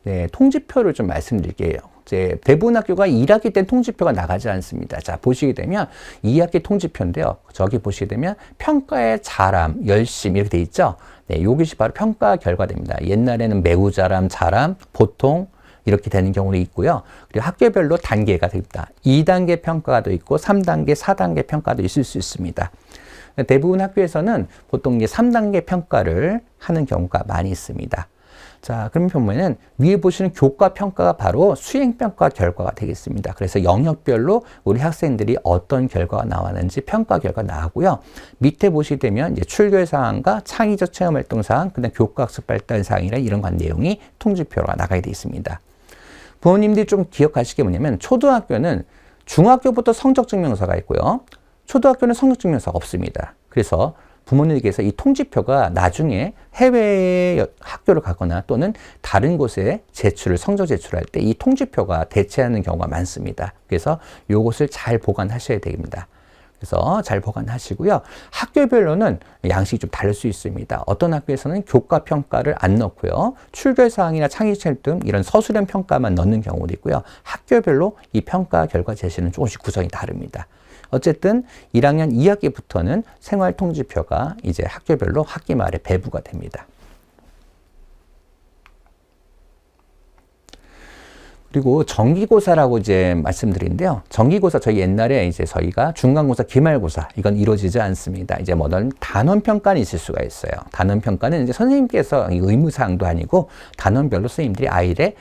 네, 통지표를 좀 말씀드릴게요. 이제 대부분 학교가 1학기 때 통지표가 나가지 않습니다. 자, 보시게 되면 2학기 통지표인데요. 저기 보시게 되면 평가의 잘함, 열심 이렇게 돼 있죠. 네, 이것이 바로 평가 결과됩니다. 옛날에는 매우 잘함, 잘함, 보통 이렇게 되는 경우도 있고요. 그리고 학교별로 단계가 됩니다. 2단계 평가도 있고 3단계, 4단계 평가도 있을 수 있습니다. 대부분 학교에서는 보통 이제 3단계 평가를 하는 경우가 많이 있습니다. 자, 그럼 보면은 위에 보시는 교과 평가가 바로 수행 평가 결과가 되겠습니다. 그래서 영역별로 우리 학생들이 어떤 결과가 나왔는지 평가 결과 나오고요. 밑에 보시게 되면 이제 출결 사항과 창의적 체험 활동 사항, 그다음 교과 학습 발달 사항이라 이런 관 내용이 통지표가 나가게 되어 있습니다. 부모님들이 좀 기억하실 게 뭐냐면 초등학교는 중학교부터 성적 증명서가 있고요. 초등학교는 성적 증명서가 없습니다. 그래서 부모님께서 이 통지표가 나중에 해외 학교를 가거나 또는 다른 곳에 성적 제출할 때 이 통지표가 대체하는 경우가 많습니다. 그래서 이것을 잘 보관하셔야 됩니다. 그래서 잘 보관하시고요. 학교별로는 양식이 좀 다를 수 있습니다. 어떤 학교에서는 교과 평가를 안 넣고요. 출결사항이나 창의체험 등 이런 서술형 평가만 넣는 경우도 있고요. 학교별로 이 평가 결과 제시는 조금씩 구성이 다릅니다. 어쨌든 1학년 2학기부터는 생활통지표가 이제 학교별로 학기 말에 배부가 됩니다. 그리고 정기고사라고 이제 말씀드린데요. 정기고사 저희 옛날에 이제 저희가 중간고사, 기말고사 이건 이루어지지 않습니다. 이제 뭐든 단원평가는 있을 수가 있어요. 단원평가는 이제 선생님께서 의무사항도 아니고 단원별로 선생님들이 아이의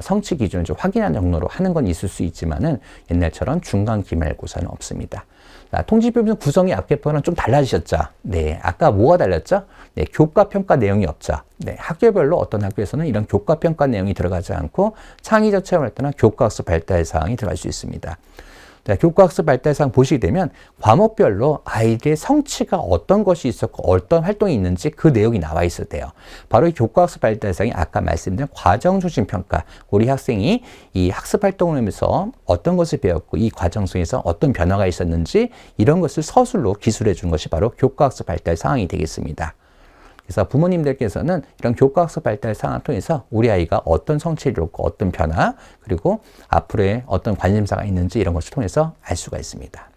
성취 기준을 좀 확인하는 정도로 하는 건 있을 수 있지만은 옛날처럼 중간, 기말고사는 없습니다. 자, 통지표 구성이 앞에서는 좀 달라지셨죠? 네, 아까 뭐가 달랐죠? 네, 교과 평가 내용이 없죠. 네, 학교별로 어떤 학교에서는 이런 교과 평가 내용이 들어가지 않고 창의적 체험할 때나 교과 학습 발달 사항이 들어갈 수 있습니다. 자, 교과 학습 발달 사항 보시게 되면 과목별로 아이들의 성취가 어떤 것이 있었고 어떤 활동이 있는지 그 내용이 나와 있어야 돼요. 바로 이 교과 학습 발달 사항이 아까 말씀드린 과정 중심 평가. 우리 학생이 이 학습 활동을 하면서 어떤 것을 배웠고 이 과정 속에서 어떤 변화가 있었는지 이런 것을 서술로 기술해 준 것이 바로 교과 학습 발달 사항이 되겠습니다. 그래서 부모님들께서는 이런 교과학습 발달 상황을 통해서 우리 아이가 어떤 성취를 이뤘고 어떤 변화 그리고 앞으로의 어떤 관심사가 있는지 이런 것을 통해서 알 수가 있습니다.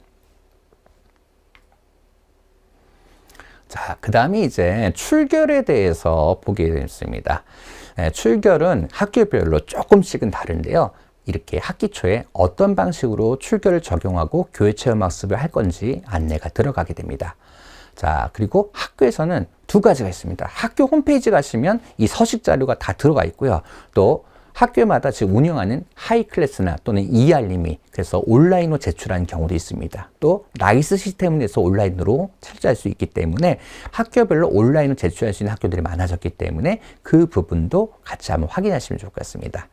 자, 그 다음에 이제 출결에 대해서 보게 됐습니다. 출결은 학교별로 조금씩은 다른데요. 이렇게 학기 초에 어떤 방식으로 출결을 적용하고 교육체험학습을 할 건지 안내가 들어가게 됩니다. 자, 그리고 학교에서는 두 가지가 있습니다. 학교 홈페이지 가시면 이 서식 자료가 다 들어가 있고요. 또 학교마다 지금 운영하는 하이클래스나 또는 이알림이 그래서 온라인으로 제출하는 경우도 있습니다. 또 라이스 시스템에서 온라인으로 출제할 수 있기 때문에 학교별로 온라인으로 제출할 수 있는 학교들이 많아졌기 때문에 그 부분도 같이 한번 확인하시면 좋을 것 같습니다.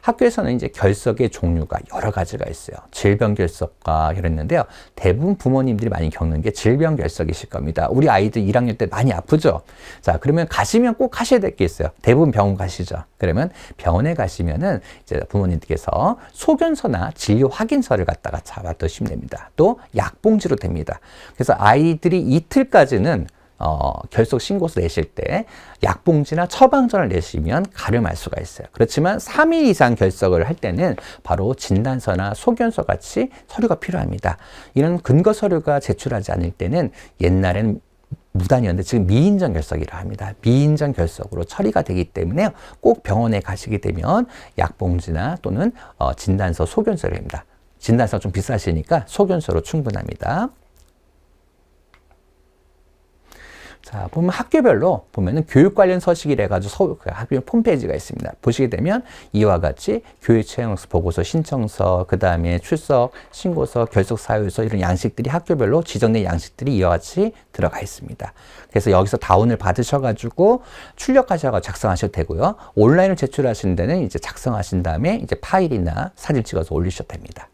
학교에서는 이제 결석의 종류가 여러 가지가 있어요. 질병 결석과 이랬는데요. 대부분 부모님들이 많이 겪는 게 질병 결석이실 겁니다. 우리 아이들 1학년 때 많이 아프죠? 자, 그러면 가시면 꼭 하셔야 될 게 있어요. 대부분 병원 가시죠. 그러면 병원에 가시면은 이제 부모님께서 소견서나 진료 확인서를 갖다가 잡아두시면 됩니다. 또 약봉지로 됩니다. 그래서 아이들이 이틀까지는 결석 신고서 내실 때 약봉지나 처방전을 내시면 가름할 수가 있어요. 그렇지만 3일 이상 결석을 할 때는 바로 진단서나 소견서 같이 서류가 필요합니다. 이런 근거 서류가 제출하지 않을 때는 옛날에는 무단이었는데 지금 미인정 결석이라 합니다. 미인정 결석으로 처리가 되기 때문에 꼭 병원에 가시게 되면 약봉지나 또는 진단서, 소견서를 합니다. 진단서 좀 비싸시니까 소견서로 충분합니다. 자, 보면 학교별로 보면은 교육 관련 서식이라 가지고 학교 홈페이지가 있습니다. 보시게 되면 이와 같이 교육체험학습 보고서 신청서, 그 다음에 출석 신고서, 결석 사유서 이런 양식들이 학교별로 지정된 양식들이 이와 같이 들어가 있습니다. 그래서 여기서 다운을 받으셔가지고 출력하셔서 작성하셔도 되고요. 온라인으로 제출하시는 데는 이제 작성하신 다음에 이제 파일이나 사진 찍어서 올리셔도 됩니다.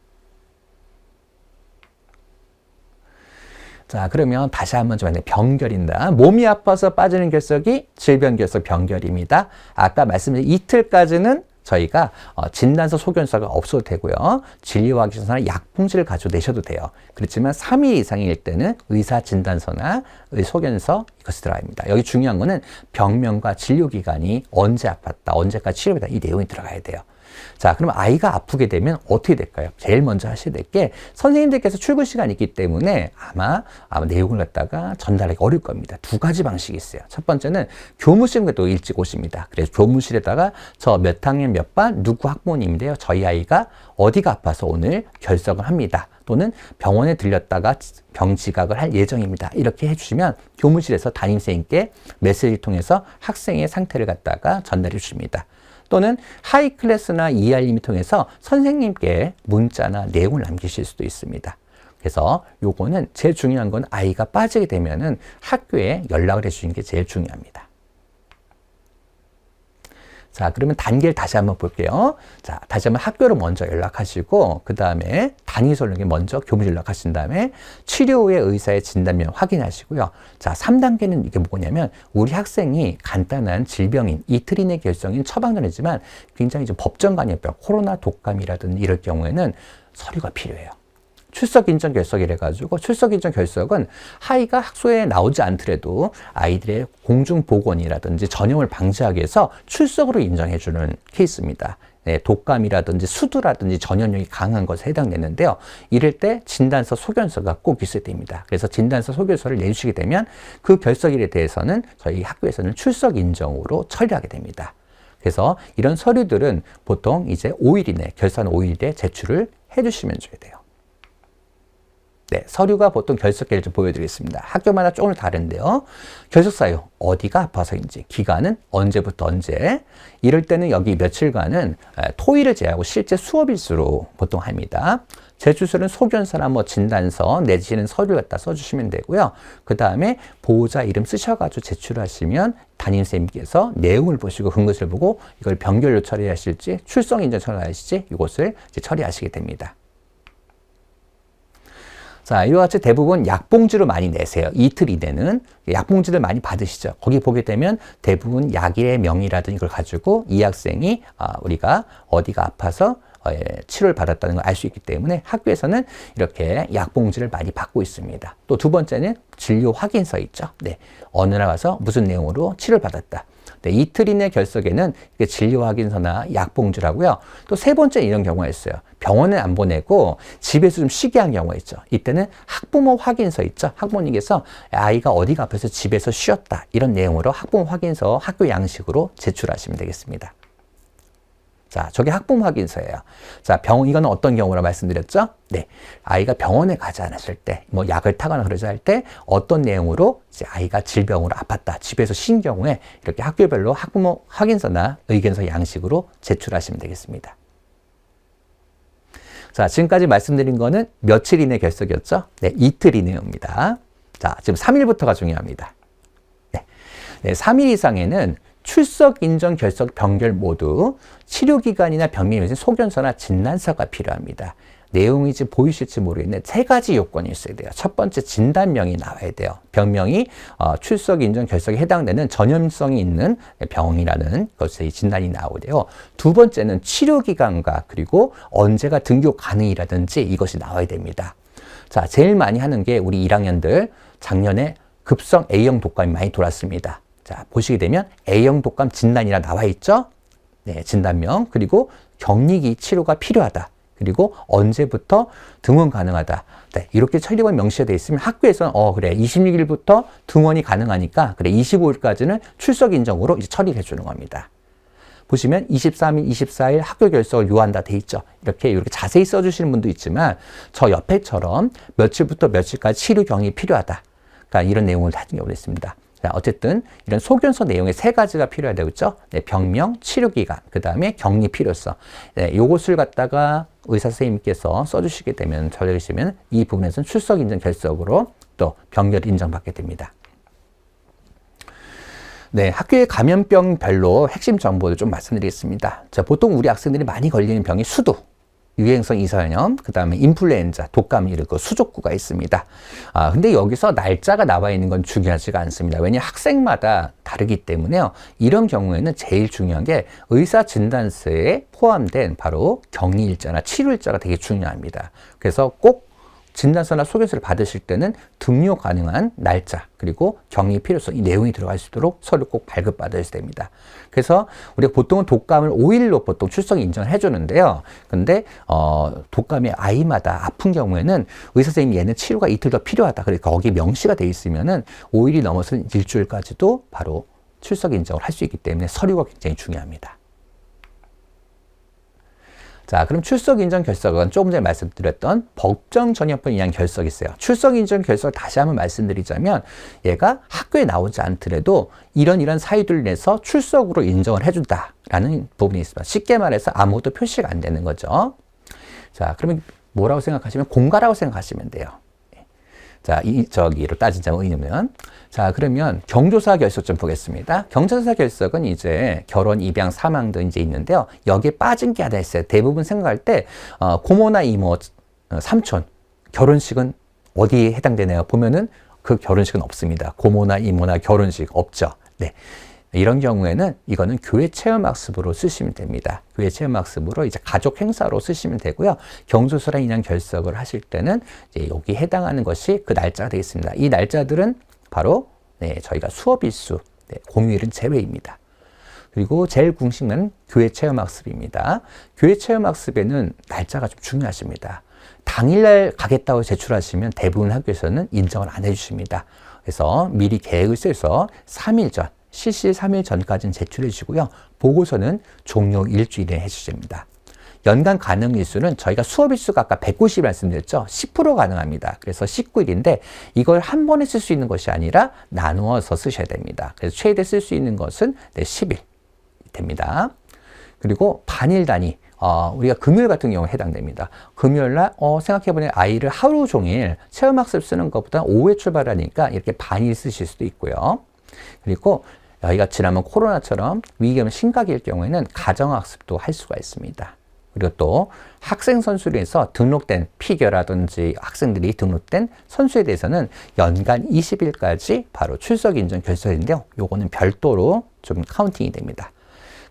자, 그러면 다시 한번 좀 병결입니다. 몸이 아파서 빠지는 결석이 질병 결석 병결입니다. 아까 말씀드린 이틀까지는 저희가 진단서 소견서가 없어도 되고요. 진료확인서나 약봉지를 가져내셔도 돼요. 그렇지만 3일 이상일 때는 의사 진단서나 소견서 이것이 들어야 합니다. 여기 중요한 거는 병명과 진료기간이 언제 아팠다, 언제까지 치료했다 이 내용이 들어가야 돼요. 자, 그럼 아이가 아프게 되면 어떻게 될까요? 제일 먼저 하셔야 될 게 선생님들께서 출근 시간이 있기 때문에 아마 내용을 갖다가 전달하기 어려울 겁니다. 두 가지 방식이 있어요. 첫 번째는 교무실에도 일찍 오십니다. 그래서 교무실에다가 저 몇 학년 몇 반 누구 학부모님인데요. 저희 아이가 어디가 아파서 오늘 결석을 합니다. 또는 병원에 들렸다가 병 지각을 할 예정입니다. 이렇게 해주시면 교무실에서 담임선생님께 메시지를 통해서 학생의 상태를 갖다가 전달해 주십니다. 또는 하이 클래스나 ER님을 통해서 선생님께 문자나 내용을 남기실 수도 있습니다. 그래서 요거는 제일 중요한 건 아이가 빠지게 되면은 학교에 연락을 해주시는 게 제일 중요합니다. 자, 그러면 단계를 다시 한번 볼게요. 자, 다시 한번 학교로 먼저 연락하시고, 그 다음에 담임선생님께 먼저 교무실 연락하신 다음에 치료 후에 의사의 진단면 확인하시고요. 자, 3단계는 이게 뭐냐면, 우리 학생이 간단한 질병인 이틀 이내 결석인 처방전이지만 굉장히 좀 법정 간염병, 코로나 독감이라든지 이럴 경우에는 서류가 필요해요. 출석 인정 결석이래 가지고 출석 인정 결석은 아이가 학소에 나오지 않더라도 아이들의 공중 보건이라든지 전염을 방지하기 위해서 출석으로 인정해 주는 케이스입니다. 네, 독감이라든지 수두라든지 전염력이 강한 것에 해당되는데요. 이럴 때 진단서 소견서가 꼭 있어야 됩니다. 그래서 진단서 소견서를 내주시게 되면 그 결석일에 대해서는 저희 학교에서는 출석 인정으로 처리하게 됩니다. 그래서 이런 서류들은 보통 이제 5일 이내, 결산 5일 이내에 제출을 해주시면 줘야 돼요. 네, 서류가 보통 결석기를 좀 보여드리겠습니다. 학교마다 조금 다른데요. 결석 사유, 어디가 아파서인지, 기간은 언제부터 언제, 이럴 때는 여기 며칠간은 토일을 제외하고 실제 수업일수로 보통 합니다. 제출서는 소견서나 진단서 내지는 서류를 갖다 써주시면 되고요. 그 다음에 보호자 이름 쓰셔가지고 제출하시면 담임선생님께서 내용을 보시고 근거서를 보고 이걸 병결로 처리하실지 출석 인정 처리하실지 이것을 이제 처리하시게 됩니다. 자, 이와 같이 대부분 약봉지로 많이 내세요. 이틀 이내는 약봉지를 많이 받으시죠. 거기 보게 되면 대부분 약의 명이라든지 이걸 가지고 이 학생이 우리가 어디가 아파서 치료를 받았다는 걸 알 수 있기 때문에 학교에서는 이렇게 약봉지를 많이 받고 있습니다. 또 두 번째는 진료 확인서 있죠. 네, 어느 날 와서 무슨 내용으로 치료를 받았다. 네, 이틀 이내 결석에는 진료 확인서나 약봉지라고요. 또 세 번째 이런 경우가 있어요. 병원에 안 보내고 집에서 좀 쉬게 한 경우가 있죠. 이때는 학부모 확인서 있죠. 학부모님께서 아이가 어디가 아파서 집에서 쉬었다. 이런 내용으로 학부모 확인서 학교 양식으로 제출하시면 되겠습니다. 자, 저게 학부모 확인서예요. 자, 이거는 어떤 경우라 말씀드렸죠? 네. 아이가 병원에 가지 않았을 때, 약을 타거나 그러지 할 때 어떤 내용으로 이제 아이가 질병으로 아팠다. 집에서 쉰 경우에 이렇게 학교별로 학부모 확인서나 의견서 양식으로 제출하시면 되겠습니다. 자, 지금까지 말씀드린 거는 며칠 이내 결석이었죠? 네, 이틀 이내입니다. 자, 지금 3일부터가 중요합니다. 네. 네, 3일 이상에는 출석, 인정, 결석, 병결 모두 치료기간이나 병명이 소견서나 진단서가 필요합니다. 내용이 지금 보이실지 모르겠는데 세 가지 요건이 있어야 돼요. 첫 번째 진단명이 나와야 돼요. 병명이 출석, 인정, 결석에 해당되는 전염성이 있는 병이라는 것의 진단이 나오고요. 두 번째는 치료기간과 그리고 언제가 등교 가능이라든지 이것이 나와야 됩니다. 자, 제일 많이 하는 게 우리 1학년들 작년에 급성 A형 독감이 많이 돌았습니다. 자, 보시게 되면 A형 독감 진단이라 나와 있죠? 네, 진단명. 그리고 격리기 치료가 필요하다. 그리고 언제부터 등원 가능하다. 네, 이렇게 처리가 명시가 되어 있으면 학교에서는 그래 26일부터 등원이 가능하니까 그래 25일까지는 출석 인정으로 이제 처리를 해주는 겁니다. 보시면 23일, 24일 학교 결석을 요한다 돼 있죠. 이렇게 자세히 써주시는 분도 있지만 저 옆에처럼 며칠부터 며칠까지 치료 격리 필요하다. 그러니까 이런 내용을 다진 경우도 있습니다. 자, 어쨌든 이런 소견서 내용에 세 가지가 필요하다고 했죠. 네, 병명, 치료기간, 그 다음에 격리 필요성. 네, 요것을 갖다가 의사 선생님께서 써주시게 되면, 적으시면 이 부분에서는 출석 인정 결석으로 또 병결 인정받게 됩니다. 네, 학교의 감염병별로 핵심 정보를 좀 말씀드리겠습니다. 자, 보통 우리 학생들이 많이 걸리는 병이 수두, 유행성 이사염, 그 다음에 인플루엔자, 독감 이르고 수족구가 있습니다. 근데 여기서 날짜가 나와 있는 건 중요하지가 않습니다. 왜냐하면 학생마다 다르기 때문에요. 이런 경우에는 제일 중요한 게 의사 진단서에 포함된 바로 격리일자나 치료일자가 되게 중요합니다. 그래서 꼭 진단서나 소견서를 받으실 때는 등록 가능한 날짜 그리고 격리 필요성 이 내용이 들어갈 수 있도록 서류 꼭 발급받아야 됩니다. 그래서 우리가 보통은 독감을 5일로 보통 출석 인정을 해주는데요. 근데 독감이 아이마다 아픈 경우에는 의사 선생님이 얘는 치료가 이틀 더 필요하다. 그래서 거기 명시가 돼 있으면은 5일이 넘어서는 일주일까지도 바로 출석 인정을 할 수 있기 때문에 서류가 굉장히 중요합니다. 자, 그럼 출석 인정 결석은 조금 전에 말씀드렸던 법정 전염병 인양 결석이 있어요. 출석 인정 결석을 다시 한번 말씀드리자면 얘가 학교에 나오지 않더라도 이런 사유들을 내서 출석으로 인정을 해준다라는 부분이 있습니다. 쉽게 말해서 아무것도 표시가 안 되는 거죠. 자, 그러면 뭐라고 생각하시면 공가라고 생각하시면 돼요. 자, 저기로 따지자면 의미면. 자, 그러면 경조사 결석 좀 보겠습니다. 경조사 결석은 이제 결혼, 입양, 사망 등 이제 있는데요. 여기에 빠진 게 하나 있어요. 대부분 생각할 때, 고모나 이모, 삼촌, 결혼식은 어디에 해당되나요? 보면은 그 결혼식은 없습니다. 고모나 이모나 결혼식 없죠. 네. 이런 경우에는 이거는 교회 체험학습으로 쓰시면 됩니다. 교회 체험학습으로 이제 가족 행사로 쓰시면 되고요. 경조사랑 인양 결석을 하실 때는 이제 여기 해당하는 것이 그 날짜가 되겠습니다. 이 날짜들은 바로 저희가 수업 일수, 공휴일은 제외입니다. 그리고 제일 궁식은 교회 체험학습입니다. 교회 체험학습에는 날짜가 좀 중요하십니다. 당일날 가겠다고 제출하시면 대부분 학교에서는 인정을 안 해주십니다. 그래서 미리 계획을 써서 3일 전, 실시 3일 전까지는 제출해 주시고요. 보고서는 종료 일주일에 해주십니다. 연간 가능 일수는 저희가 수업 일수가 아까 190 말씀드렸죠. 10% 가능합니다. 그래서 19일인데 이걸 한 번에 쓸 수 있는 것이 아니라 나누어서 쓰셔야 됩니다. 그래서 최대 쓸 수 있는 것은 10일 됩니다. 그리고 반일 단위. 우리가 금요일 같은 경우에 해당됩니다. 금요일날 생각해보니 아이를 하루 종일 체험학습 쓰는 것보다 오후에 출발하니까 이렇게 반일 쓰실 수도 있고요. 그리고 저희가 지난번 코로나처럼 위기가 심각일 경우에는 가정학습도 할 수가 있습니다. 그리고 또 학생 선수로 해서 등록된 피겨라든지 학생들이 등록된 선수에 대해서는 연간 20일까지 바로 출석 인정 결석인데요. 요거는 별도로 좀 카운팅이 됩니다.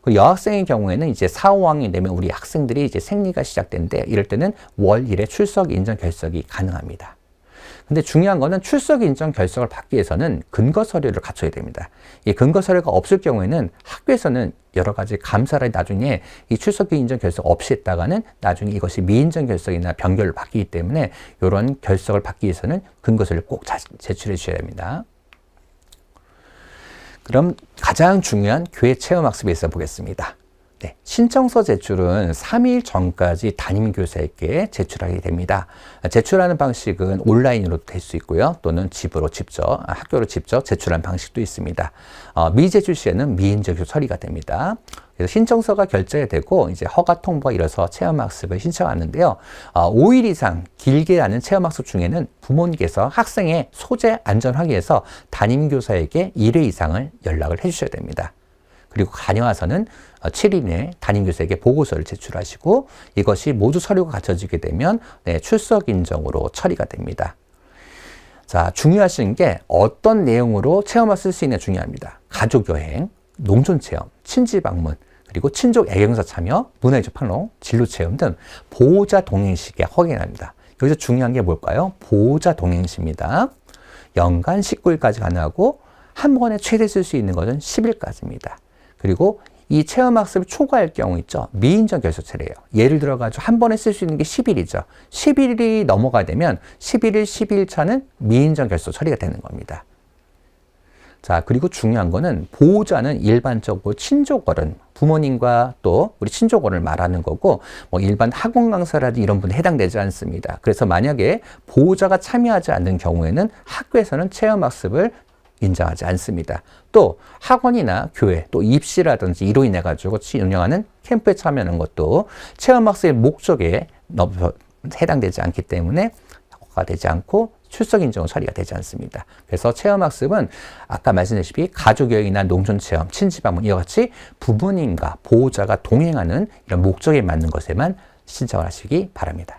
그 여학생의 경우에는 이제 4, 5학년이 되면 우리 학생들이 이제 생리가 시작되는데 이럴 때는 월 1회 출석 인정 결석이 가능합니다. 근데 중요한 거는 출석 인정 결석을 받기 위해서는 근거 서류를 갖춰야 됩니다. 이 근거 서류가 없을 경우에는 학교에서는 여러 가지 감사를 나중에 이 출석 인정 결석 없이 했다가는 나중에 이것이 미인정 결석이나 변결을 받기 때문에 이런 결석을 받기 위해서는 근거 서류를 꼭 제출해 주셔야 됩니다. 그럼 가장 중요한 교회 체험학습에 있어 보겠습니다. 네, 신청서 제출은 3일 전까지 담임교사에게 제출하게 됩니다. 제출하는 방식은 온라인으로 될 수 있고요. 또는 집으로 직접, 학교로 직접 제출하는 방식도 있습니다. 미제출 시에는 미인정규 처리가 됩니다. 그래서 신청서가 결제가 되고 이제 허가 통보가 이뤄서 체험학습을 신청하는데요. 5일 이상 길게 하는 체험학습 중에는 부모님께서 학생의 소재 안전 확인해서 담임교사에게 1회 이상을 연락을 해주셔야 됩니다. 그리고 다녀와서는 7일 내에 담임교사에게 보고서를 제출하시고 이것이 모두 서류가 갖춰지게 되면 출석 인정으로 처리가 됩니다. 자, 중요하신 게 어떤 내용으로 체험을 쓸 수 있느냐 중요합니다. 가족여행, 농촌체험, 친지방문, 그리고 친족 애경사 참여, 문화예술 판로, 진로체험 등 보호자 동행시에 허용합니다. 여기서 중요한 게 뭘까요? 보호자 동행시입니다. 연간 19일까지 가능하고 한 번에 최대 쓸 수 있는 것은 10일까지입니다. 그리고 이 체험학습을 초과할 경우 있죠. 미인정 결석 차례예요. 예를 들어가지고 한 번에 쓸 수 있는 게 10일이죠. 11일이 넘어가게 되면 11일, 12일차는 미인정 결석 처리가 되는 겁니다. 자, 그리고 중요한 거는 보호자는 일반적으로 친족어른, 부모님과 또 우리 친족어른을 말하는 거고 뭐 일반 학원 강사라든지 이런 분에 해당되지 않습니다. 그래서 만약에 보호자가 참여하지 않는 경우에는 학교에서는 체험학습을 인정하지 않습니다. 또 학원이나 교회, 또 입시라든지 이로 인해 가지고 운영하는 캠프에 참여하는 것도 체험학습의 목적에 해당되지 않기 때문에 허가가 되지 않고 출석 인정 처리가 되지 않습니다. 그래서 체험학습은 아까 말씀드렸다시피 가족여행이나 농촌체험, 친지방문 이와 같이 부모님과 보호자가 동행하는 이런 목적에 맞는 것에만 신청을 하시기 바랍니다.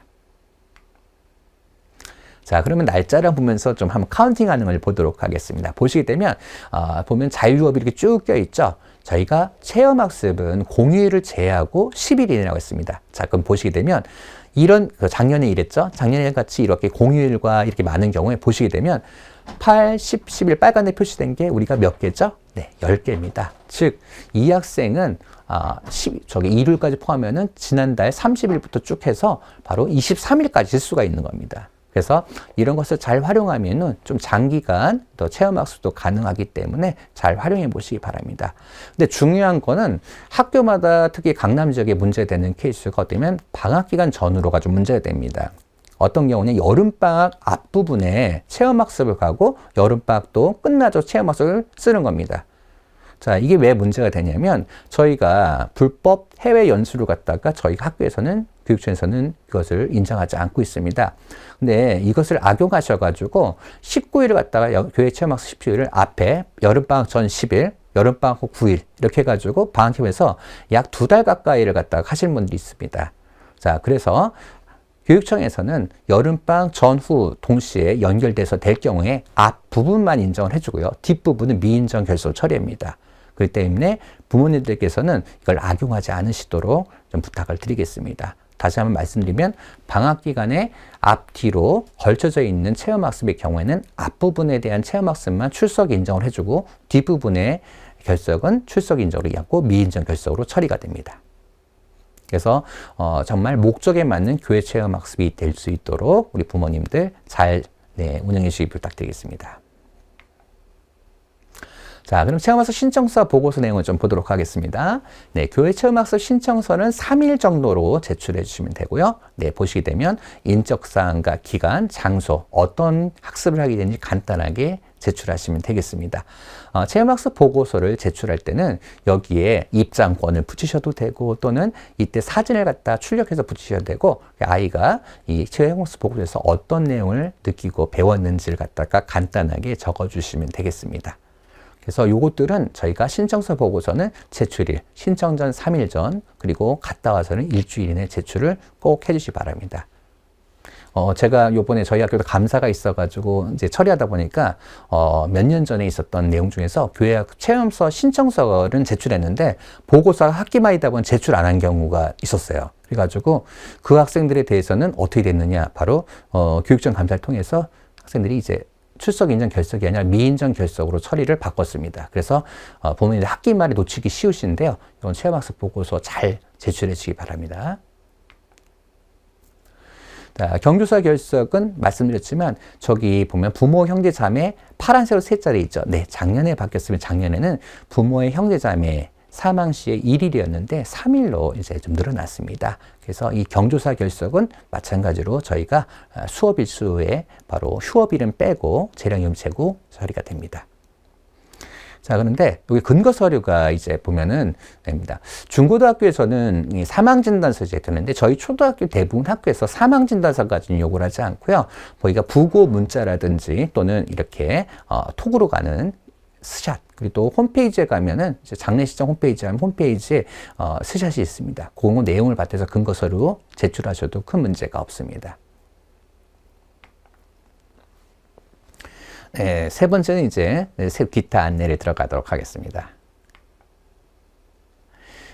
자, 그러면 날짜를 보면서 좀 한번 카운팅하는 걸 보도록 하겠습니다. 보시게 되면 보면 자유유업이 이렇게 쭉 껴 있죠. 저희가 체험학습은 공휴일을 제외하고 10일이라고 했습니다. 자, 그럼 보시게 되면 이런 작년에 이랬죠. 작년에 같이 이렇게 공휴일과 이렇게 많은 경우에 보시게 되면 8, 10, 11 빨간데 표시된 게 우리가 몇 개죠? 네, 10개입니다. 즉, 이 학생은 일요일까지 포함하면은 지난달 30일부터 쭉 해서 바로 23일까지 질 수가 있는 겁니다. 그래서 이런 것을 잘 활용하면은 좀 장기간 또 체험학습도 가능하기 때문에 잘 활용해 보시기 바랍니다. 근데 중요한 거는 학교마다 특히 강남 지역에 문제되는 케이스가 어쩌면 방학 기간 전후로가 좀 문제가 됩니다. 어떤 경우는 여름방학 앞부분에 체험학습을 가고 여름방학도 끝나죠. 체험학습을 쓰는 겁니다. 자, 이게 왜 문제가 되냐면 저희가 불법 해외 연수를 갔다가 저희 학교에서는 교육청에서는 그것을 인정하지 않고 있습니다. 근데 이것을 악용하셔가지고 19일을 갔다가 교회 체험학습 10주일을 앞에 여름방학 전 10일, 여름방학 후 9일 이렇게 해가지고 방학휴에서 약 2달 가까이를 갖다가 하시는 분들이 있습니다. 자, 그래서 교육청에서는 여름방학 전후 동시에 연결돼서 될 경우에 앞부분만 인정을 해주고요. 뒷부분은 미인정 결소 처리합니다. 그렇기 때문에 부모님들께서는 이걸 악용하지 않으시도록 좀 부탁을 드리겠습니다. 다시 한번 말씀드리면 방학 기간에 앞뒤로 걸쳐져 있는 체험학습의 경우에는 앞부분에 대한 체험학습만 출석 인정을 해주고 뒷부분의 결석은 출석 인정으로 하고 미인정 결석으로 처리가 됩니다. 그래서 정말 목적에 맞는 교회 체험학습이 될 수 있도록 우리 부모님들 잘 운영해 주시기 부탁드리겠습니다. 자, 그럼 체험학습 신청서 보고서 내용을 좀 보도록 하겠습니다. 네, 교회 체험학습 신청서는 3일 정도로 제출해 주시면 되고요. 네, 보시게 되면 인적사항과 기간, 장소, 어떤 학습을 하게 되는지 간단하게 제출하시면 되겠습니다. 체험학습 보고서를 제출할 때는 여기에 입장권을 붙이셔도 되고 또는 이때 사진을 갖다 출력해서 붙이셔도 되고 아이가 이 체험학습 보고서에서 어떤 내용을 느끼고 배웠는지를 갖다가 간단하게 적어주시면 되겠습니다. 그래서 요것들은 저희가 신청서 보고서는 제출일, 신청 전 3일 전, 그리고 갔다 와서는 일주일 이내 제출을 꼭 해주시기 바랍니다. 제가 요번에 저희 학교도 감사가 있어가지고 이제 처리하다 보니까, 몇 년 전에 있었던 내용 중에서 교회 체험서 신청서는 제출했는데, 보고서가 학기 말이다 보니 제출 안 한 경우가 있었어요. 그래가지고 그 학생들에 대해서는 어떻게 됐느냐, 바로, 교육청 감사를 통해서 학생들이 이제 출석 인정 결석이 아니라 미인정 결석으로 처리를 바꿨습니다. 그래서 부모님들 학기 말에 놓치기 쉬우신데요. 이건 체험학습 보고서 잘 제출해 주시기 바랍니다. 자, 경조사 결석은 말씀드렸지만 저기 보면 부모 형제 자매 파란색으로 세 자리 있죠. 네, 작년에 바뀌었으면 작년에는 부모의 형제 자매 사망 시에 1일이었는데 3일로 이제 좀 늘어났습니다. 그래서 이 경조사 결석은 마찬가지로 저희가 수업일 수에 바로 휴업일은 빼고 재량이용 재고 처리가 됩니다. 자, 그런데 여기 근거 서류가 이제 보면은 됩니다. 중고등학교에서는 이 사망진단서 제출했는데 저희 초등학교 대부분 학교에서 사망진단서까지는 요구를 하지 않고요. 저희가 부고 문자라든지 또는 이렇게 톡으로 가는 스샷, 그리고 또 홈페이지에 가면은 이제 장례식장 홈페이지에 가면 홈페이지에 스샷이 있습니다. 그 내용을 바탕해서 근거 서류 제출하셔도 큰 문제가 없습니다. 네, 세 번째는 이제 기타 안내를 들어가도록 하겠습니다.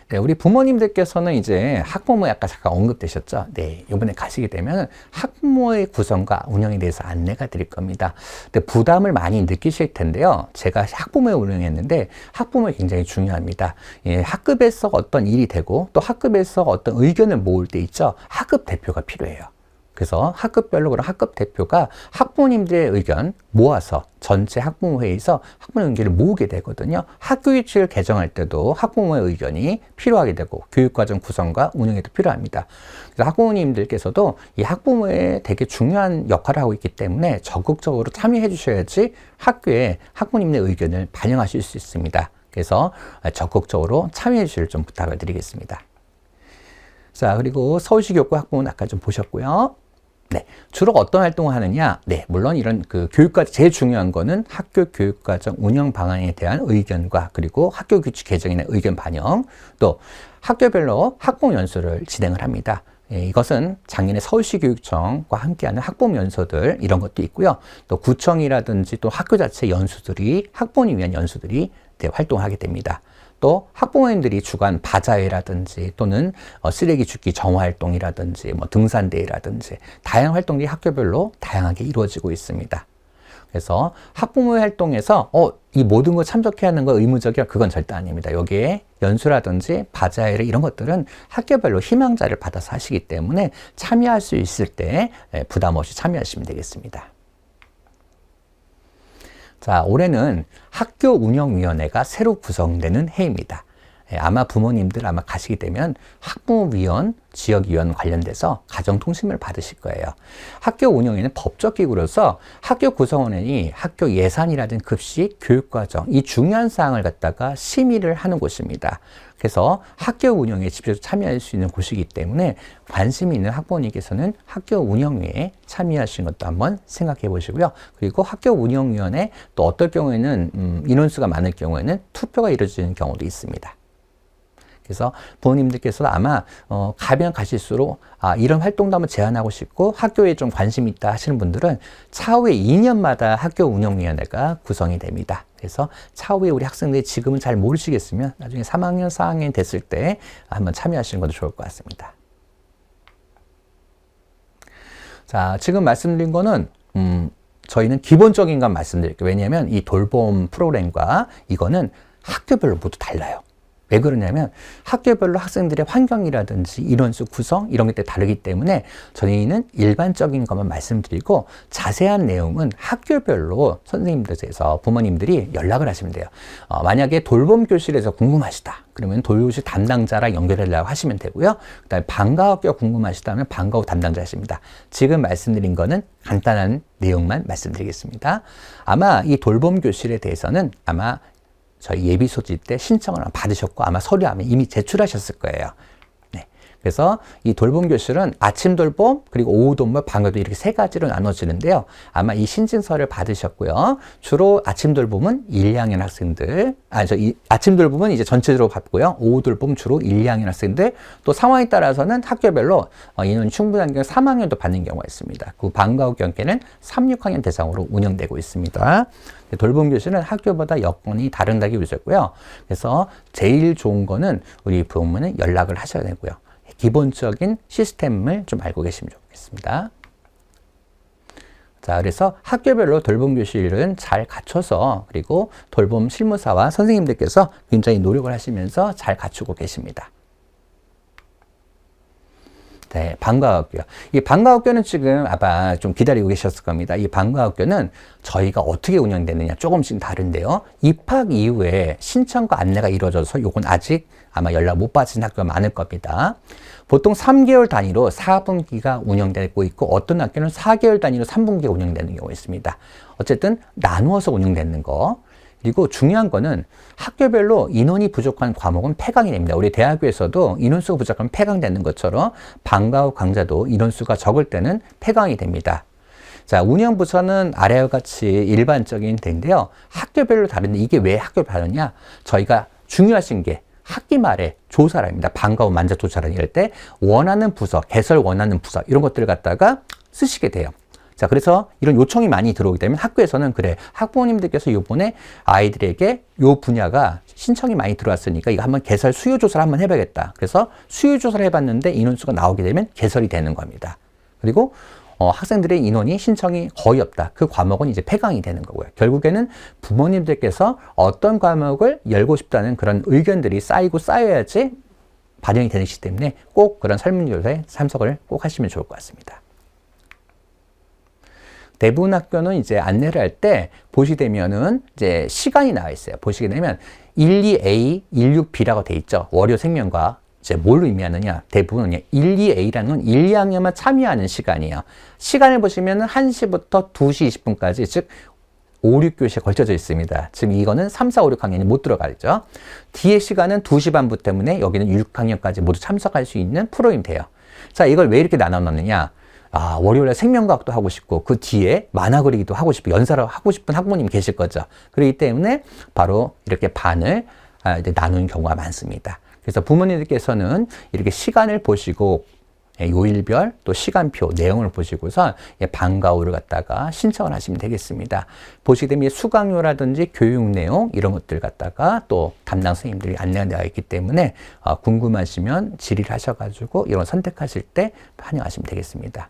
네, 우리 부모님들께서는 이제 학부모 아까 잠깐 언급되셨죠? 네, 이번에 가시게 되면 학부모의 구성과 운영에 대해서 안내가 드릴 겁니다. 근데 부담을 많이 느끼실 텐데요. 제가 학부모에 운영했는데 학부모가 굉장히 중요합니다. 예, 학급에서 어떤 일이 되고 또 학급에서 어떤 의견을 모을 때 있죠. 학급 대표가 필요해요. 그래서 학급별로 그런 학급 대표가 학부모님들의 의견 모아서 전체 학부모회의에서 학부모 의견을 모으게 되거든요. 학교 규칙을 개정할 때도 학부모의 의견이 필요하게 되고 교육과정 구성과 운영에도 필요합니다. 그래서 학부모님들께서도 이 학부모에 되게 중요한 역할을 하고 있기 때문에 적극적으로 참여해 주셔야지 학교에 학부모님의 의견을 반영하실 수 있습니다. 그래서 적극적으로 참여해 주실 좀 부탁을 드리겠습니다. 자, 그리고 서울시 교육부 학부모는 아까 좀 보셨고요. 네, 주로 어떤 활동을 하느냐? 네, 물론 이런 교육과정 제일 중요한 거는 학교 교육과정 운영 방안에 대한 의견과 그리고 학교 규칙 개정에 대한 의견 반영, 또 학교별로 학부모 연수를 진행을 합니다. 이것은 작년에 서울시 교육청과 함께하는 학부모 연수들 이런 것도 있고요. 또 구청이라든지 또 학교 자체 연수들이 학부모님 위한 연수들이 활동을 하게 됩니다. 또 학부모님들이 주관 바자회라든지 또는 쓰레기 줍기 정화활동이라든지 뭐 등산대회라든지 다양한 활동들이 학교별로 다양하게 이루어지고 있습니다. 그래서 학부모의 활동에서 이 모든 걸 참석해야 하는 거 의무적이야? 그건 절대 아닙니다. 여기에 연수라든지 바자회 이런 것들은 학교별로 희망자를 받아서 하시기 때문에 참여할 수 있을 때 부담 없이 참여하시면 되겠습니다. 자, 올해는 학교 운영위원회가 새로 구성되는 해입니다. 아마 부모님들 아마 가시게 되면 학부모위원, 지역위원 관련돼서 가정통신을 받으실 거예요. 학교 운영위는 법적 기구로서 학교 구성원이 학교 예산이라든지 급식, 교육과정 이 중요한 사항을 갖다가 심의를 하는 곳입니다. 그래서 학교 운영에 직접 참여할 수 있는 곳이기 때문에 관심이 있는 학부모님께서는 학교 운영위에 참여하시는 것도 한번 생각해 보시고요. 그리고 학교 운영위원회 또 어떨 경우에는 인원수가 많을 경우에는 투표가 이루어지는 경우도 있습니다. 그래서 부모님들께서도 아마 가면 가실수록 이런 활동도 한번 제안하고 싶고 학교에 좀 관심이 있다 하시는 분들은 차후에 2년마다 학교 운영위원회가 구성이 됩니다. 그래서 차후에 우리 학생들이 지금은 잘 모르시겠으면 나중에 3학년, 4학년 됐을 때 한번 참여하시는 것도 좋을 것 같습니다. 자, 지금 말씀드린 거는 저희는 기본적인 건 말씀드릴게요. 왜냐하면 이 돌봄 프로그램과 이거는 학교별로 모두 달라요. 왜 그러냐면 학교별로 학생들의 환경이라든지 인원수 구성 이런 게 다르기 때문에 저희는 일반적인 것만 말씀드리고 자세한 내용은 학교별로 선생님들에서 부모님들이 연락을 하시면 돼요. 만약에 돌봄 교실에서 궁금하시다 그러면 돌봄교실 담당자랑 연결하려고 하시면 되고요. 그다음에 방과후가 궁금하시다면 방과후 담당자 하십니다. 지금 말씀드린 거는 간단한 내용만 말씀드리겠습니다. 아마 이 돌봄 교실에 대해서는 아마 저희 예비 소집 때 신청을 받으셨고 아마 서류 아마 이미 제출하셨을 거예요. 네. 그래서 이 돌봄 교실은 아침 돌봄 그리고 오후 돌봄 방과후 이렇게 세 가지로 나눠지는데요. 아마 이 신청서를 받으셨고요. 주로 아침 돌봄은 1, 2학년 학생들 아침 돌봄은 이제 전체적으로 받고요. 오후 돌봄 주로 1, 2학년 학생들 또 상황에 따라서는 학교별로 인원이 충분한 경우 3학년도 받는 경우가 있습니다. 그 방과후 경계는 3, 6학년 대상으로 운영되고 있습니다. 돌봄 교실은 학교보다 여건이 다른다기 위해서고요. 그래서 제일 좋은 거는 우리 부모님은 연락을 하셔야 되고요. 기본적인 시스템을 좀 알고 계시면 좋겠습니다. 자, 그래서 학교별로 돌봄 교실은 잘 갖춰서 그리고 돌봄 실무사와 선생님들께서 굉장히 노력을 하시면서 잘 갖추고 계십니다. 네, 방과학교요. 이 방과학교는 지금 아마 좀 기다리고 계셨을 겁니다. 이 방과학교는 저희가 어떻게 운영되느냐 조금씩 다른데요. 입학 이후에 신청과 안내가 이루어져서 요건 아직 아마 연락 못 받으신 학교가 많을 겁니다. 보통 3개월 단위로 4분기가 운영되고 있고 어떤 학교는 4개월 단위로 3분기가 운영되는 경우가 있습니다. 어쨌든 나누어서 운영되는 거. 그리고 중요한 거는 학교별로 인원이 부족한 과목은 폐강이 됩니다. 우리 대학교에서도 인원수가 부족하면 폐강되는 것처럼 방과후 강좌도 인원수가 적을 때는 폐강이 됩니다. 자, 운영부서는 아래와 같이 일반적인 데인데요. 학교별로 다른데 이게 왜 학교별로 다르냐? 저희가 중요하신 게 학기 말에 조사를 합니다. 방과후 만자 조사를 할 때 원하는 부서, 개설 원하는 부서 이런 것들을 갖다가 쓰시게 돼요. 자, 그래서 이런 요청이 많이 들어오기 때문에 학교에서는 그래, 학부모님들께서 이번에 아이들에게 요 분야가 신청이 많이 들어왔으니까 이거 한번 개설 수요 조사를 한번 해봐야겠다. 그래서 수요 조사를 해봤는데 인원수가 나오게 되면 개설이 되는 겁니다. 그리고 학생들의 인원이 신청이 거의 없다. 그 과목은 이제 폐강이 되는 거고요. 결국에는 부모님들께서 어떤 과목을 열고 싶다는 그런 의견들이 쌓이고 쌓여야지 반영이 되시기 때문에 꼭 그런 설문조사에 참석을 꼭 하시면 좋을 것 같습니다. 대부분 학교는 이제 안내를 할 때 보시게 되면은 이제 시간이 나와 있어요. 보시게 되면 12A, 16B라고 돼 있죠. 월요 생명과 이제 뭘 의미하느냐? 대부분은 12A라는 건 1, 2학년만 참여하는 시간이에요. 시간을 보시면은 1시부터 2시 20분까지 즉 5, 6교시에 걸쳐져 있습니다. 지금 이거는 3, 4, 5, 6학년이 못 들어가죠. 뒤에 시간은 2시 반부 때문에 여기는 6학년까지 모두 참석할 수 있는 프로그램이 돼요. 자, 이걸 왜 이렇게 나눠 놓느냐? 월요일에 생명과학도 하고 싶고 그 뒤에 만화 그리기도 하고 싶고 연사를 하고 싶은 학부모님 계실 거죠. 그렇기 때문에 바로 이렇게 반을 나누는 경우가 많습니다. 그래서 부모님들께서는 이렇게 시간을 보시고 요일별 또 시간표 내용을 보시고서 방과 후를 갖다가 신청을 하시면 되겠습니다. 보시게 되면 수강료라든지 교육 내용 이런 것들 갖다가 또 담당 선생님들이 안내가 되어 있기 때문에 궁금하시면 질의를 하셔가지고 이런 선택하실 때 환영하시면 되겠습니다.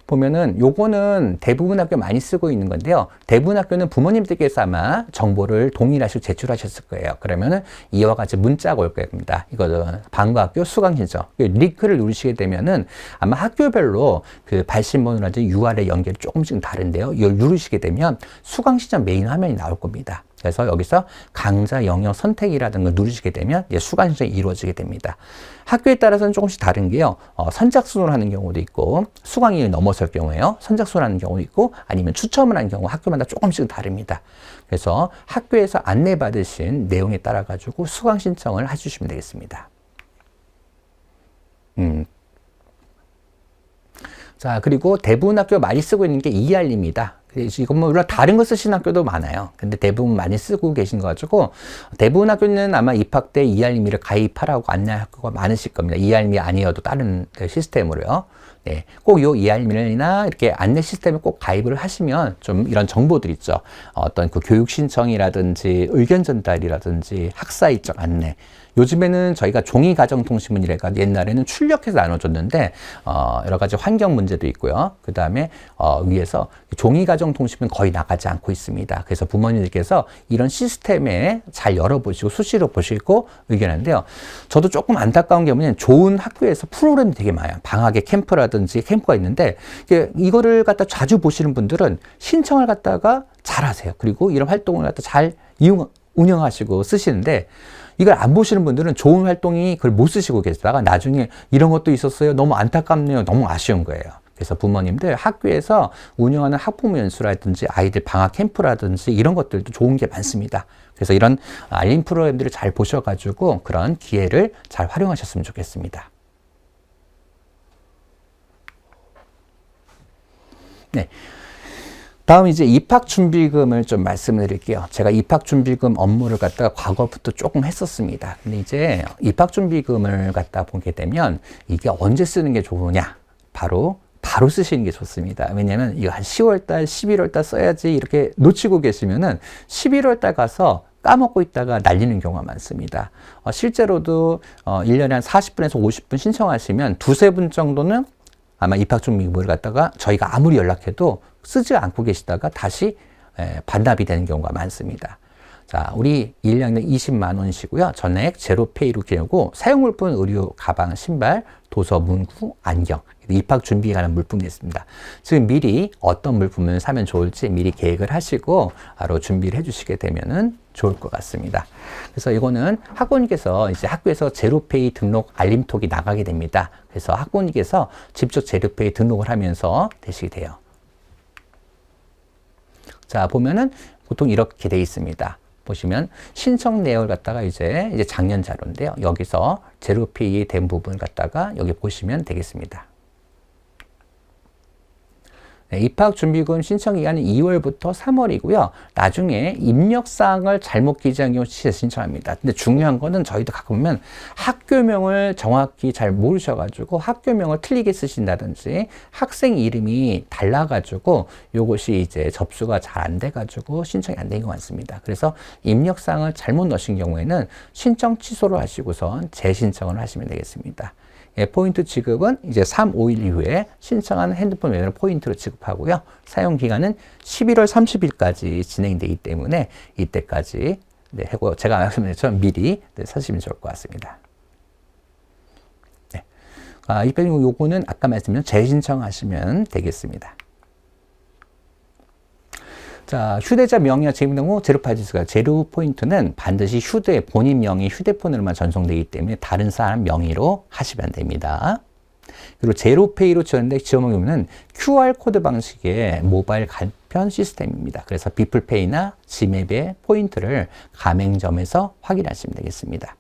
보면은 요거는 대부분 학교 많이 쓰고 있는 건데요. 대부분 학교는 부모님들께서 아마 정보를 동일하시고 제출하셨을 거예요. 그러면은 이와 같이 문자가 올 겁니다. 이거는 방과 학교 수강 신청. 링크를 누르시게 되면은 아마 학교별로 그 발신번호라든지 URL 연결이 조금씩 다른데요. 이걸 누르시게 되면 수강 신청 메인 화면이 나올 겁니다. 그래서 여기서 강좌 영역 선택이라는 걸 누르시게 되면 수강 신청이 이루어지게 됩니다. 학교에 따라서는 조금씩 다른 게요. 선착순으로 하는 경우도 있고 수강일이 넘어설 경우에요. 선착순으로 하는 경우도 있고 아니면 추첨을 하는 경우 학교마다 조금씩 다릅니다. 그래서 학교에서 안내받으신 내용에 따라 가지고 수강 신청을 해주시면 되겠습니다. 자, 그리고 대부분 학교 많이 쓰고 있는 게 ER입니다. 이건 뭐 물론 다른 거 쓰시는 학교도 많아요. 근데 대부분 많이 쓰고 계신 거 가지고 대부분 학교는 아마 입학 때 ER미를 가입하라고 안내할 학교가 많으실 겁니다. ER미 아니어도 다른 시스템으로요. 네, 꼭 요 ER미나 이렇게 안내 시스템에 꼭 가입을 하시면 좀 이런 정보들 있죠. 어떤 그 교육 신청이라든지 의견 전달이라든지 학사 일정 안내. 요즘에는 저희가 종이 가정통신문이래가 옛날에는 출력해서 나눠줬는데 여러 가지 환경 문제도 있고요. 그 다음에 위에서 종이 가정통신문 거의 나가지 않고 있습니다. 그래서 부모님들께서 이런 시스템에 잘 열어보시고 수시로 보시고 의견하는데요. 저도 조금 안타까운 게 뭐냐면 좋은 학교에서 프로그램이 되게 많아요. 방학에 캠프라든지 캠프가 있는데 이거를 갖다 자주 보시는 분들은 신청을 갖다가 잘 하세요. 그리고 이런 활동을 갖다 잘 운영하시고 쓰시는데 이걸 안 보시는 분들은 좋은 활동이 그걸 못 쓰시고 계시다가 나중에 이런 것도 있었어요. 너무 안타깝네요. 너무 아쉬운 거예요. 그래서 부모님들 학교에서 운영하는 학부모 연수라든지 아이들 방학 캠프라든지 이런 것들도 좋은 게 많습니다. 그래서 이런 알림 프로그램들을 잘 보셔가지고 그런 기회를 잘 활용하셨으면 좋겠습니다. 네. 다음 이제 입학준비금을 좀 말씀을 드릴게요. 제가 입학준비금 업무를 갖다가 과거부터 조금 했었습니다. 근데 이제 입학준비금을 갖다 보게 되면 이게 언제 쓰는 게 좋으냐? 바로 쓰시는 게 좋습니다. 왜냐면 이거 한 10월달, 11월달 써야지 이렇게 놓치고 계시면은 11월달 가서 까먹고 있다가 날리는 경우가 많습니다. 실제로도 1년에 한 40분에서 50분 신청하시면 두세 분 정도는 아마 입학준비금을 갖다가 저희가 아무리 연락해도 쓰지 않고 계시다가 다시 반납이 되는 경우가 많습니다. 자, 우리 1년에 20만 원이시고요. 전액 제로페이로 기하고 사용물품, 의류, 가방, 신발, 도서, 문구, 안경, 입학 준비에 관한 물품이 있습니다. 지금 미리 어떤 물품을 사면 좋을지 미리 계획을 하시고 바로 준비를 해주시게 되면은 좋을 것 같습니다. 그래서 이거는 학부모님께서 이제 학교에서 제로페이 등록 알림톡이 나가게 됩니다. 그래서 학부모님께서 직접 제로페이 등록을 하면서 되시게 돼요. 자, 보면은 보통 이렇게 되어 있습니다. 보시면 신청 내역을 갖다가 이제 작년 자료인데요. 여기서 제로페이 된 부분을 갖다가 여기 보시면 되겠습니다. 네, 입학준비금 신청 기간은 2월부터 3월이고요. 나중에 입력사항을 잘못 기재한 경우 신청합니다. 근데 중요한 거는 저희도 가끔 보면 학교명을 정확히 잘 모르셔가지고 학교명을 틀리게 쓰신다든지 학생 이름이 달라가지고 요것이 이제 접수가 잘 안 돼가지고 신청이 안 된 것 같습니다. 그래서 입력사항을 잘못 넣으신 경우에는 신청 취소를 하시고선 재신청을 하시면 되겠습니다. 포인트 지급은 이제 3, 5일 이후에 신청한 핸드폰 외에는 포인트로 지급하고요. 사용 기간은 11월 30일까지 진행되기 때문에 이때까지 하고 제가 말씀드린 것처럼 미리 사시면 좋을 것 같습니다. 네. 요거는 아까 말씀드린 재신청하시면 되겠습니다. 자, 휴대자 명의와 제휴명부 제로파지수가 제로 포인트는 반드시 휴대 본인 명의 휴대폰으로만 전송되기 때문에 다른 사람 명의로 하시면 됩니다. 그리고 제로페이로 지원하는 경우는 QR코드 방식의 모바일 간편 시스템입니다. 그래서 비플페이나 지맵의 포인트를 가맹점에서 확인하시면 되겠습니다.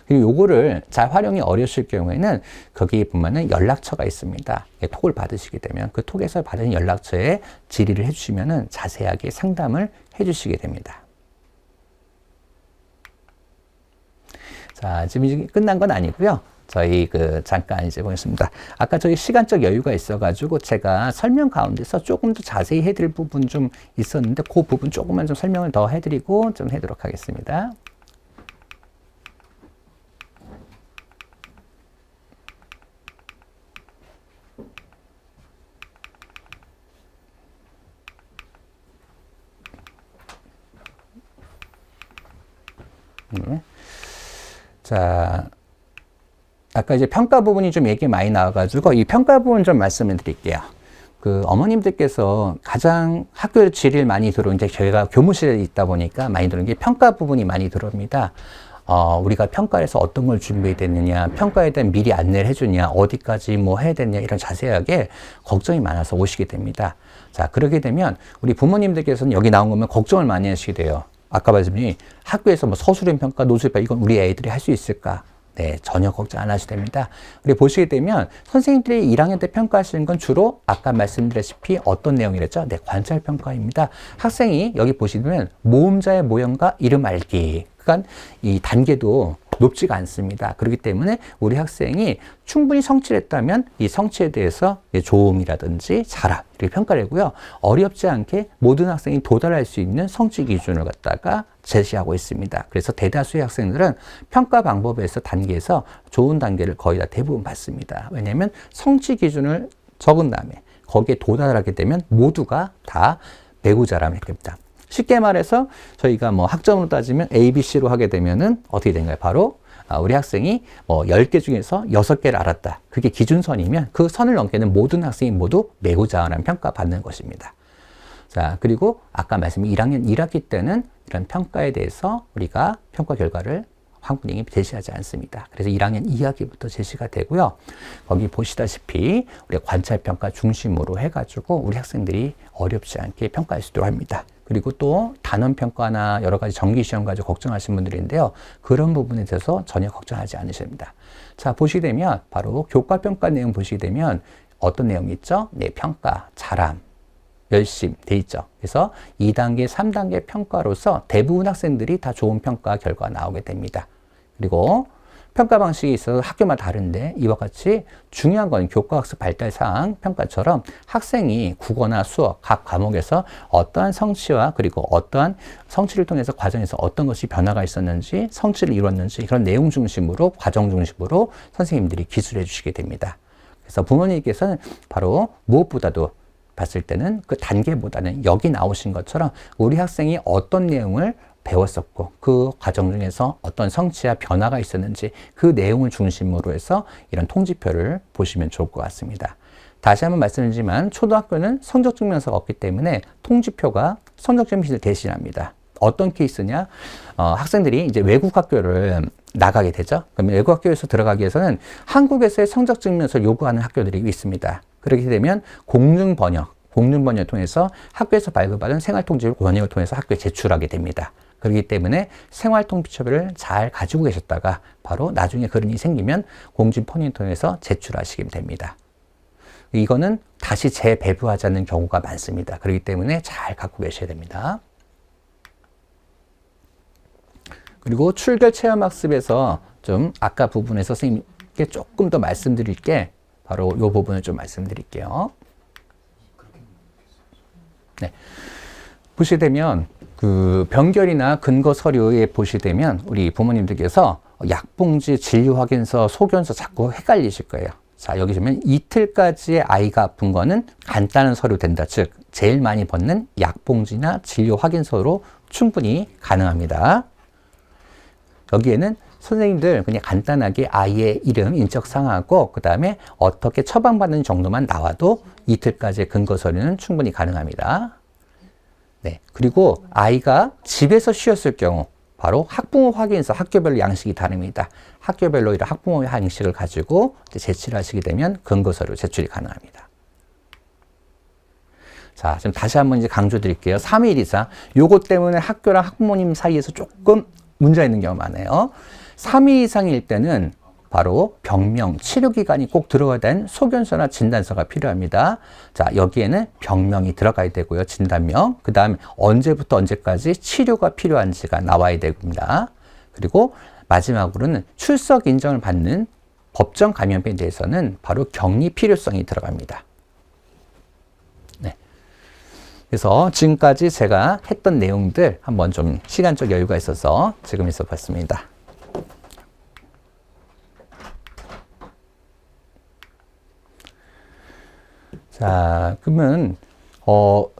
그리고 요거를 잘 활용이 어려우실 경우에는 거기 보면은 연락처가 있습니다. 톡을 받으시게 되면 그 톡에서 받은 연락처에 질의를 해주시면은 자세하게 상담을 해주시게 됩니다. 자, 지금 이제 끝난 건 아니고요. 저희 잠깐 이제 보겠습니다. 아까 저희 시간적 여유가 있어가지고 제가 설명 가운데서 조금 더 자세히 해드릴 부분 좀 있었는데 그 부분 조금만 좀 설명을 더 해드리고 좀 해도록 하겠습니다. 자, 아까 이제 평가 부분이 좀 얘기 많이 나와가지고 이 평가 부분 좀 말씀을 드릴게요. 어머님들께서 가장 학교 질을 많이 들어오는 이제 저희가 교무실에 있다 보니까 많이 들어오는 게 평가 부분이 많이 들어옵니다. 우리가 평가에서 어떤 걸 준비했느냐, 평가에 대한 미리 안내를 해주냐, 어디까지 뭐 해야 되냐 이런 자세하게 걱정이 많아서 오시게 됩니다. 자, 그러게 되면 우리 부모님들께서는 여기 나온 거면 걱정을 많이 하시게 돼요. 아까 말씀드린 학교에서 뭐 서술형 평가, 노출 평가 이건 우리 애들이 할 수 있을까? 네, 전혀 걱정 안 하셔도 됩니다. 우리 보시게 되면 선생님들이 1학년 때 평가하시는 건 주로 아까 말씀드렸다시피 어떤 내용이랬죠? 네, 관찰 평가입니다. 학생이 여기 보시면 모음자의 모형과 이름 알기. 그러니까 이 단계도 높지가 않습니다. 그렇기 때문에 우리 학생이 충분히 성취를 했다면 이 성취에 대해서 조음이라든지 잘함 이렇게 평가를 하고요. 어렵지 않게 모든 학생이 도달할 수 있는 성취 기준을 갖다가 제시하고 있습니다. 그래서 대다수의 학생들은 평가 방법에서 단계에서 좋은 단계를 거의 다 대부분 받습니다. 왜냐하면 성취 기준을 적은 다음에 거기에 도달하게 되면 모두가 다 매우 잘하면 됩니다. 쉽게 말해서 저희가 뭐 학점으로 따지면 A, B, C로 하게 되면은 어떻게 된가요? 바로 우리 학생이 뭐 10개 중에서 6개를 알았다. 그게 기준선이면 그 선을 넘기는 모든 학생이 모두 매우 잘하는 평가 받는 것입니다. 자, 그리고 아까 말씀드린 1학년 1학기 때는 이런 평가에 대해서 우리가 평가 결과를 학부모님이 제시하지 않습니다. 그래서 1학년 2학기부터 제시가 되고요. 거기 보시다시피 우리가 관찰평가 중심으로 해가지고 우리 학생들이 어렵지 않게 평가할 수 있도록 합니다. 그리고 또 단원평가나 여러 가지 정기시험 가지고 걱정하시는 분들인데요. 그런 부분에 대해서 전혀 걱정하지 않으셔야 됩니다. 자, 보시게 되면 바로 교과평가 내용 보시게 되면 어떤 내용이 있죠? 네, 평가, 잘함, 열심 돼 있죠. 그래서 2단계, 3단계 평가로서 대부분 학생들이 다 좋은 평가 결과가 나오게 됩니다. 그리고 평가 방식이 있어서 학교마다 다른데 이와 같이 중요한 건 교과학습 발달사항 평가처럼 학생이 국어나 수학 각 과목에서 어떠한 성취와 그리고 어떠한 성취를 통해서 과정에서 어떤 것이 변화가 있었는지 성취를 이뤘는지 그런 내용 중심으로 과정 중심으로 선생님들이 기술해 주시게 됩니다. 그래서 부모님께서는 바로 무엇보다도 봤을 때는 그 단계보다는 여기 나오신 것처럼 우리 학생이 어떤 내용을 배웠었고 그 과정 중에서 어떤 성취와 변화가 있었는지 그 내용을 중심으로 해서 이런 통지표를 보시면 좋을 것 같습니다. 다시 한번 말씀드리지만 초등학교는 성적 증명서가 없기 때문에 통지표가 성적 증명서를 대신합니다. 어떤 케이스냐? 학생들이 이제 외국 학교를 나가게 되죠. 그러면 외국 학교에서 들어가기 위해서는 한국에서의 성적 증명서를 요구하는 학교들이 있습니다. 그렇게 되면 공중번역을 통해서 학교에서 발급받은 생활통지표 번역을 통해서 학교에 제출하게 됩니다. 그렇기 때문에 생활통지표를 잘 가지고 계셨다가 바로 나중에 그런 일이 생기면 공중번역을 통해서 제출하시게 됩니다. 이거는 다시 재배부하지 않는 경우가 많습니다. 그렇기 때문에 잘 갖고 계셔야 됩니다. 그리고 출결 체험학습에서 좀 아까 부분에서 선생님께 조금 더 말씀드릴 게 바로 이 부분을 좀 말씀드릴게요. 네. 보시게 되면 그 병결이나 근거 서류에 보시게 되면 우리 부모님들께서 약봉지, 진료 확인서, 소견서 자꾸 헷갈리실 거예요. 자, 여기 보면 이틀까지의 아이가 아픈 거는 간단한 서류 된다. 즉, 제일 많이 받는 약봉지나 진료 확인서로 충분히 가능합니다. 여기에는 선생님들 그냥 간단하게 아이의 이름, 인적사항하고 그 다음에 어떻게 처방받는 정도만 나와도 이틀까지의 근거 서류는 충분히 가능합니다. 네. 그리고 아이가 집에서 쉬었을 경우 바로 학부모 확인서, 학교별로 양식이 다릅니다. 학교별로 이런 학부모 양식을 가지고 제출을 하시게 되면 근거 서류 제출이 가능합니다. 자, 지금 다시 한번 이제 강조 드릴게요. 3일 이상. 요것 때문에 학교랑 학부모님 사이에서 조금 문제가 있는 경우가 많아요. 3일 이상일 때는 바로 병명, 치료기간이 꼭 들어가야 되는 소견서나 진단서가 필요합니다. 자, 여기에는 병명이 들어가야 되고요. 진단명. 그 다음에 언제부터 언제까지 치료가 필요한지가 나와야 됩니다. 그리고 마지막으로는 출석 인정을 받는 법정 감염병에 대해서는 바로 격리 필요성이 들어갑니다. 네. 그래서 지금까지 제가 했던 내용들 한번 좀 시간적 여유가 있어서 지금 있어봤습니다. 자, 그러면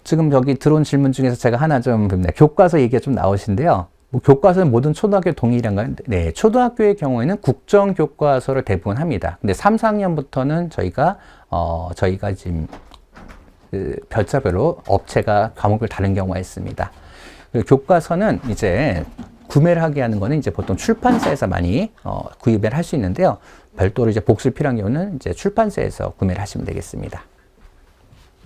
지금 여기 들어온 질문 중에서 제가 하나 좀 봅니다. 교과서 얘기가 좀 나오신데요. 뭐 교과서는 모든 초등학교 동일한가요? 네, 초등학교의 경우에는 국정 교과서를 대부분 합니다. 근데 3, 4학년부터는 저희가 지금 그 별자별로 업체가 과목을 다른 경우가 있습니다. 교과서는 이제 구매를 하게 하는 거는 이제 보통 출판사에서 많이 구입을 할 수 있는데요. 별도로 이제 복습 필요한 경우는 이제 출판사에서 구매를 하시면 되겠습니다.